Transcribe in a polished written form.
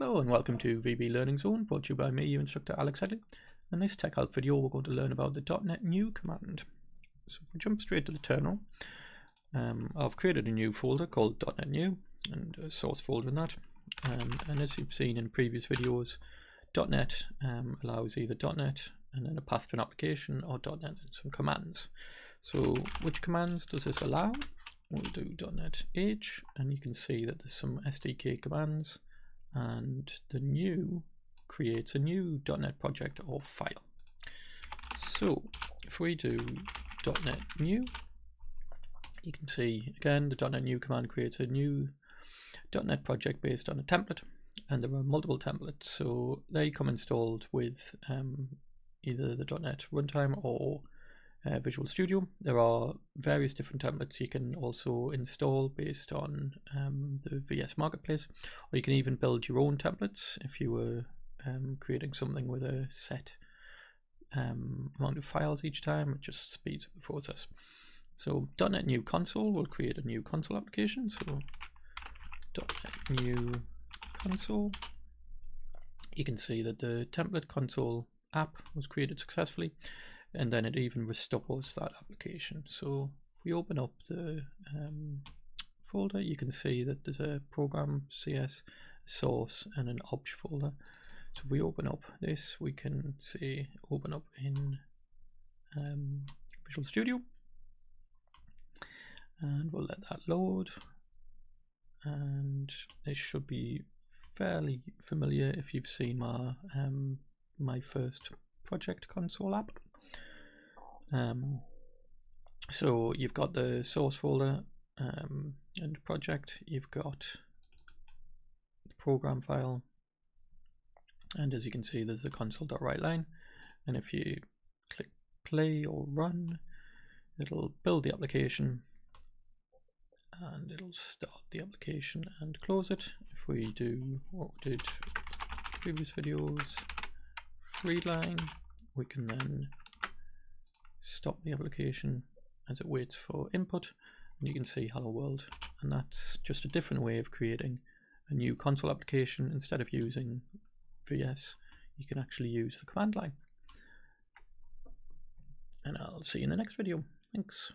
Hello and welcome to VB Learning Zone, brought to you by me, your instructor Alex Headley. In this Tech Help video we're going to learn about the .NET New command. So if we jump straight to the terminal, I've created a new folder called .NET New and a source folder in that. And as you've seen in previous videos, .NET allows either .NET and then a path to an application or .NET and some commands. So which commands does this allow? We'll do .NET H, and you can see that there's some SDK commands, and the new creates a new .NET project or file. So if we do .NET New, you can see again the .NET New command creates a new .NET project based on a template, and there are multiple templates, so they come installed with either the .NET Runtime or Visual Studio. There are various different templates you can also install based on the VS Marketplace, or you can even build your own templates if you were creating something with a set amount of files each time. It just speeds up the process. So .NET New Console will create a new console application. So .NET New Console, you can see that the template console app was created successfully, and then it even restores that application. So if we open up the folder, you can see that there's a program CS, source, and an obj folder. So if we open up this, we can see open up in Visual Studio, and we'll let that load. And this should be fairly familiar if you've seen my my first project console app. So you've got the source folder and project, you've got the program file, and as you can see there's the console.writeline, and if you click play or run, it'll build the application and it'll start the application and close it. If we do what we did previous videos, read line, we can then stop the application as it waits for input, and you can see hello world, and that's just a different way of creating a new console application. Instead of using VS, you can actually use the command line. And I'll see you in the next video. Thanks.